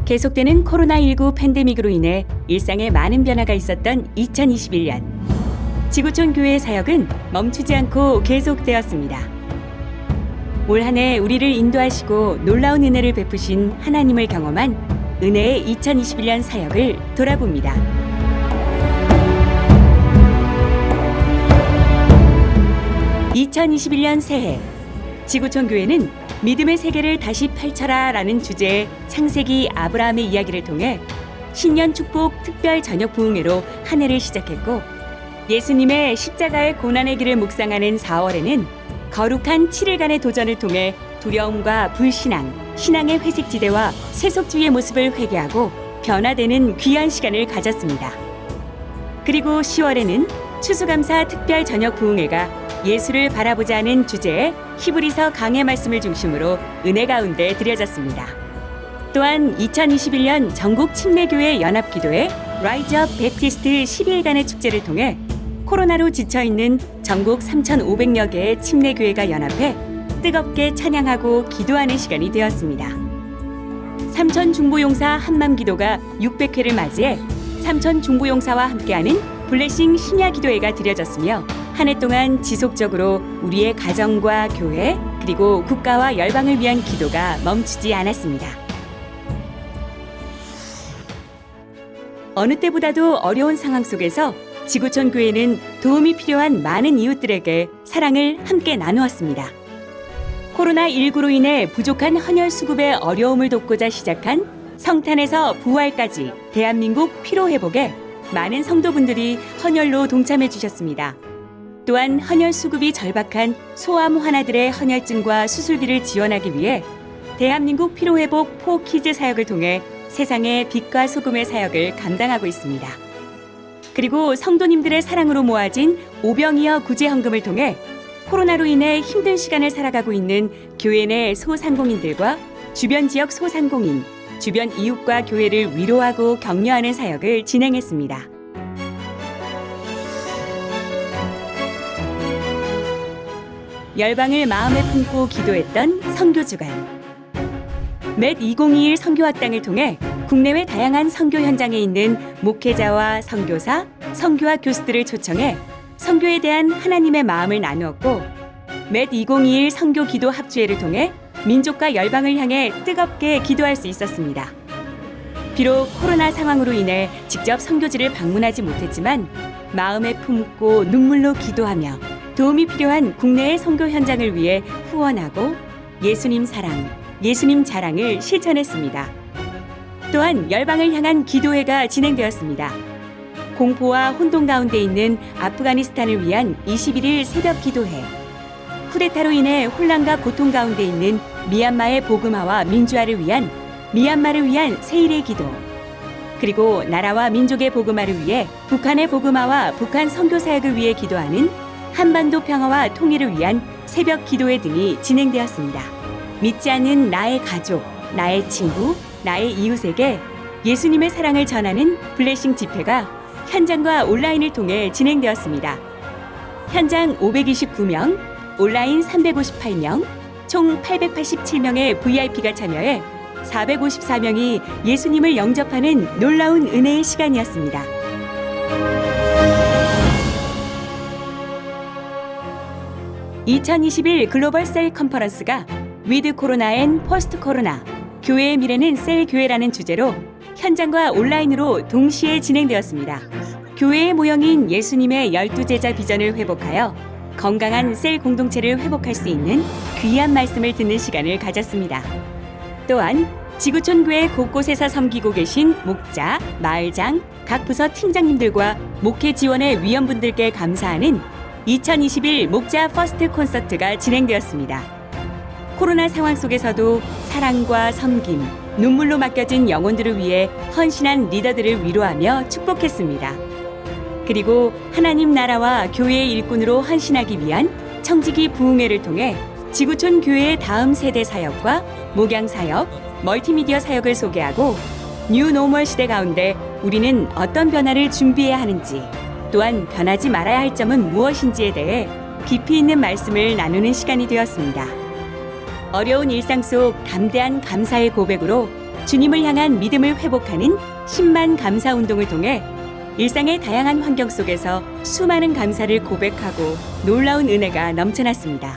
계속되는 코로나19 팬데믹으로 인해 일상에 많은 변화가 있었던 2021년. 지구촌 교회의 사역은 멈추지 않고 계속되었습니다. 올 한 해 우리를 인도하시고 놀라운 은혜를 베푸신 하나님을 경험한 은혜의 2021년 사역을 돌아봅니다. (2021년) 새해 지구촌 교회는 믿음의 세계를 다시 펼쳐라 라는 주제의 창세기 아브라함의 이야기를 통해 신년 축복 특별 저녁 부흥회로 한 해를 시작했고, 예수님의 십자가의 고난의 길을 묵상하는 4월에는 거룩한 7일간의 도전을 통해 두려움과 불신앙, 신앙의 회색지대와 세속주의의 모습을 회개하고 변화되는 귀한 시간을 가졌습니다. 그리고 10월에는 추수감사 특별 저녁 부흥회가 예수를 바라보자는 주제의 히브리서 강해 말씀을 중심으로 은혜 가운데 드려졌습니다. 또한 2021년 전국 침례교회 연합기도회 라이즈업 베프티스트 12일간의 축제를 통해 코로나로 지쳐있는 전국 3,500여 개의 침례교회가 연합해 뜨겁게 찬양하고 기도하는 시간이 되었습니다. 삼천중보용사 한맘기도가 600회를 맞이해 삼천중보용사와 함께하는 블레싱 심야기도회가 드려졌으며, 한 해 동안 지속적으로 우리의 가정과 교회 그리고 국가와 열방을 위한 기도가 멈추지 않았습니다. 어느 때보다도 어려운 상황 속에서 지구촌 교회는 도움이 필요한 많은 이웃들에게 사랑을 함께 나누었습니다. 코로나19로 인해 부족한 헌혈 수급의 어려움을 돕고자 시작한 성탄에서 부활까지 대한민국 피로회복에 많은 성도분들이 헌혈로 동참해 주셨습니다. 또한 헌혈 수급이 절박한 소아암 환아들의 헌혈증과 수술비를 지원하기 위해 대한민국 피로회복 포키즈 사역을 통해 세상의 빛과 소금의 사역을 감당하고 있습니다. 그리고 성도님들의 사랑으로 모아진 오병이어 구제헌금을 통해 코로나로 인해 힘든 시간을 살아가고 있는 교회 내 소상공인들과 주변 지역 소상공인, 주변 이웃과 교회를 위로하고 격려하는 사역을 진행했습니다. 열방을 마음에 품고 기도했던 선교주간. 맷 2021 선교학당을 통해 국내외 다양한 선교 현장에 있는 목회자와 선교사, 선교학 교수들을 초청해 선교에 대한 하나님의 마음을 나누었고, 맷 2021 선교 기도 합주회를 통해 민족과 열방을 향해 뜨겁게 기도할 수 있었습니다. 비록 코로나 상황으로 인해 직접 선교지를 방문하지 못했지만 마음에 품고 눈물로 기도하며 도움이 필요한 국내의 선교 현장을 위해 후원하고 예수님 사랑, 예수님 자랑을 실천했습니다. 또한 열방을 향한 기도회가 진행되었습니다. 공포와 혼돈 가운데 있는 아프가니스탄을 위한 21일 새벽 기도회, 쿠데타로 인해 혼란과 고통 가운데 있는 미얀마의 복음화와 민주화를 위한 미얀마를 위한 세일의 기도, 그리고 나라와 민족의 복음화를 위해 북한의 복음화와 북한 선교 사역을 위해 기도하는 한반도 평화와 통일을 위한 새벽 기도회 등이 진행되었습니다. 믿지 않는 나의 가족, 나의 친구, 나의 이웃에게 예수님의 사랑을 전하는 블레싱 집회가 현장과 온라인을 통해 진행되었습니다. 현장 529명, 온라인 358명, 총 887명의 VIP가 참여해 454명이 예수님을 영접하는 놀라운 은혜의 시간이었습니다. (2021) 글로벌 셀 컨퍼런스가 위드 코로나 앤 포스트 코로나, 교회의 미래는 셀 교회라는 주제로 현장과 온라인으로 동시에 진행되었습니다. 교회의 모형인 예수님의 12제자 비전을 회복하여 건강한 셀 공동체를 회복할 수 있는 귀한 말씀을 듣는 시간을 가졌습니다. 또한 지구촌 교회 곳곳에서 섬기고 계신 목자, 마을장, 각 부서 팀장님들과 목회 지원의 위원분들께 감사하는 2021 목자 퍼스트 콘서트가 진행되었습니다. 코로나 상황 속에서도 사랑과 섬김, 눈물로 맡겨진 영혼들을 위해 헌신한 리더들을 위로하며 축복했습니다. 그리고 하나님 나라와 교회의 일꾼으로 헌신하기 위한 청지기 부흥회를 통해 지구촌 교회의 다음 세대 사역과 목양 사역, 멀티미디어 사역을 소개하고 뉴 노멀 시대 가운데 우리는 어떤 변화를 준비해야 하는지, 또한 변하지 말아야 할 점은 무엇인지에 대해 깊이 있는 말씀을 나누는 시간이 되었습니다. 어려운 일상 속 담대한 감사의 고백으로 주님을 향한 믿음을 회복하는 10만 감사 운동을 통해 일상의 다양한 환경 속에서 수많은 감사를 고백하고 놀라운 은혜가 넘쳐났습니다.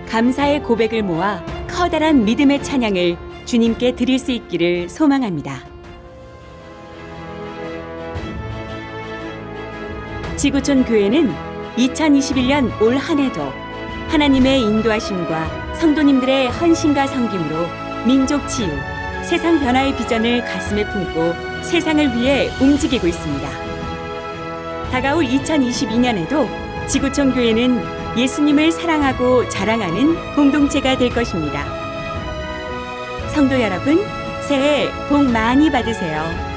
감사의 고백을 모아 커다란 믿음의 찬양을 주님께 드릴 수 있기를 소망합니다. 지구촌 교회는 2021년 올 한 해도 하나님의 인도하심과 성도님들의 헌신과 섬김으로 민족 치유, 세상 변화의 비전을 가슴에 품고 세상을 위해 움직이고 있습니다. 다가올 2022년에도 지구촌 교회는 예수님을 사랑하고 자랑하는 공동체가 될 것입니다. 성도 여러분, 새해 복 많이 받으세요.